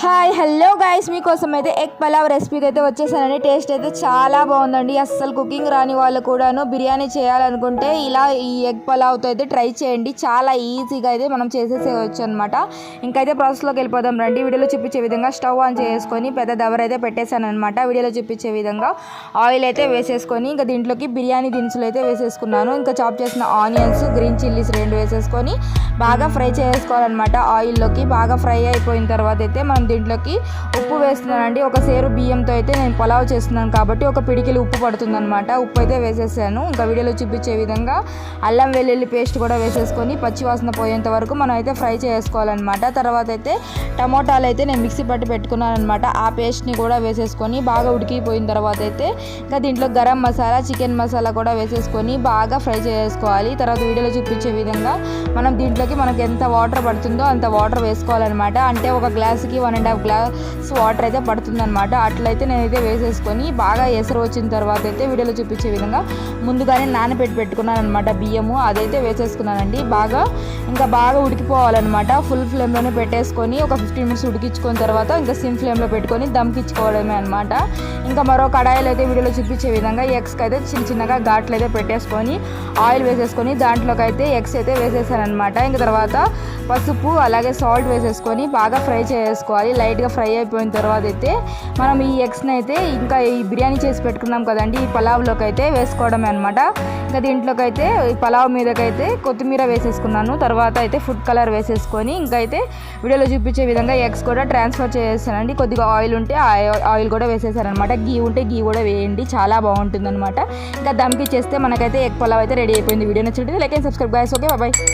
Hi hello guys, మీకోసం అయితే egg pulao recipe అయితే వచ్చేసానండి. టేస్ట్ అయితే చాలా బాగుందండి. అస్సలు కుకింగ్ రాని వాళ్ళు కూడాను బిర్యానీ చేయాలనుకుంటే ఇలా ఈ ఎగ్ పలావ్తో అయితే ట్రై చేయండి. చాలా ఈజీగా అయితే మనం చేసేసేయచ్చు అనమాట. ఇంకైతే ప్రాసెస్లోకి వెళ్ళిపోదాం రండి. వీడియోలో చూపించే విధంగా స్టవ్ ఆన్ చేసుకొని పెద్ద దవర అయితే పెట్టేశాను అనమాట. వీడియోలో చూపించే విధంగా ఆయిల్ అయితే వేసేసుకొని ఇంకా దీంట్లోకి బిర్యానీ దినుసులు అయితే వేసేసుకున్నాను. ఇంకా చాప్ చేసిన ఆనియన్స్, గ్రీన్ చిల్లీస్ 2 వేసేసుకొని బాగా ఫ్రై చేసుకోవాలన్నమాట. ఆయిల్లోకి బాగా ఫ్రై అయిపోయిన తర్వాత అయితే మనం దీంట్లోకి ఉప్పు వేస్తున్నానండి. ఒక సేరు బియ్యంతో అయితే నేను పలావ్ చేస్తున్నాను కాబట్టి ఒక పిడికిలి ఉప్పు పడుతుంది అనమాట. ఉప్పు అయితే వేసేసాను. ఇంకా వీడియోలో చూపించే విధంగా అల్లం వెల్లుల్లి పేస్ట్ కూడా వేసేసుకొని పచ్చివాసన పోయేంత వరకు మనం అయితే ఫ్రై చేసుకోవాలన్నమాట. తర్వాత అయితే టమోటాలు అయితే నేను మిక్సీ పట్టి పెట్టుకున్నాను అనమాట. ఆ పేస్ట్ని కూడా వేసేసుకొని బాగా ఉడికిపోయిన తర్వాత అయితే ఇంకా దీంట్లో గరం మసాలా, చికెన్ మసాలా కూడా వేసేసుకొని బాగా ఫ్రై చేసుకోవాలి. తర్వాత వీడియోలో చూపించే విధంగా మనం దీంట్లోకి మనకు ఎంత వాటర్ పడుతుందో అంత వాటర్ వేసుకోవాలన్నమాట. అంటే ఒక గ్లాస్కి 1.5 గ్లాస్ వాటర్ అయితే పడుతుందన్నమాట. అట్లయితే నేనైతే వేసేసుకొని బాగా ఎసరు వచ్చిన తర్వాత అయితే వీడియోలో చూపించే విధంగా ముందుగానే నానబెట్టి పెట్టుకున్నాను అనమాట బియ్యము. అదైతే వేసేసుకున్నానండి. బాగా ఉడికిపోవాలన్నమాట. ఫుల్ ఫ్లేమ్లోనే పెట్టేసుకొని ఒక 15 మినిట్స్ ఉడికించుకున్న తర్వాత ఇంకా సిమ్ ఫ్లేమ్లో పెట్టుకొని దమ్కిచ్చుకోవడమే అనమాట. ఇంకా మరో కడాయిలు అయితే వీడియోలో చూపించే విధంగా ఎగ్స్కి అయితే చిన్నగా ఘాట్లు అయితే పెట్టేసుకొని ఆయిల్ వేసేసుకొని దాంట్లోకి అయితే ఎగ్స్ అయితే వేసేసాను అనమాట. ఇంకా తర్వాత పసుపు అలాగే సాల్ట్ వేసేసుకొని బాగా ఫ్రై చేసుకోవాలి. లైట్గా ఫ్రై అయిపోయిన తర్వాత అయితే మనం ఈ ఎగ్స్ని అయితే ఇంకా ఈ బిర్యానీ చేసి పెట్టుకున్నాం కదండి, ఈ పలావ్లోకి అయితే వేసుకోవడమే అనమాట. ఇంకా దీంట్లోకి అయితే ఈ పలావ్ మీదకైతే కొత్తిమీర వేసేసుకున్నాను. తర్వాత అయితే ఫుడ్ కలర్ వేసేసుకొని ఇంకైతే వీడియోలో చూపించే విధంగా ఎగ్స్ కూడా ట్రాన్స్ఫర్ చేసేసానండి. కొద్దిగా ఆయిల్ ఉంటే ఆయిల్ కూడా వేసేసారనమాట. గీ ఉంటే గీ కూడా వేయండి, చాలా బాగుంటుంది అనమాట. ఇంకా దమ్కి చేస్తే మనకైతే ఎగ్ పలావ్ అయితే రెడీ అయిపోయింది. వీడియో నచ్చినట్లయితే like and subscribe guys. Okay, bye.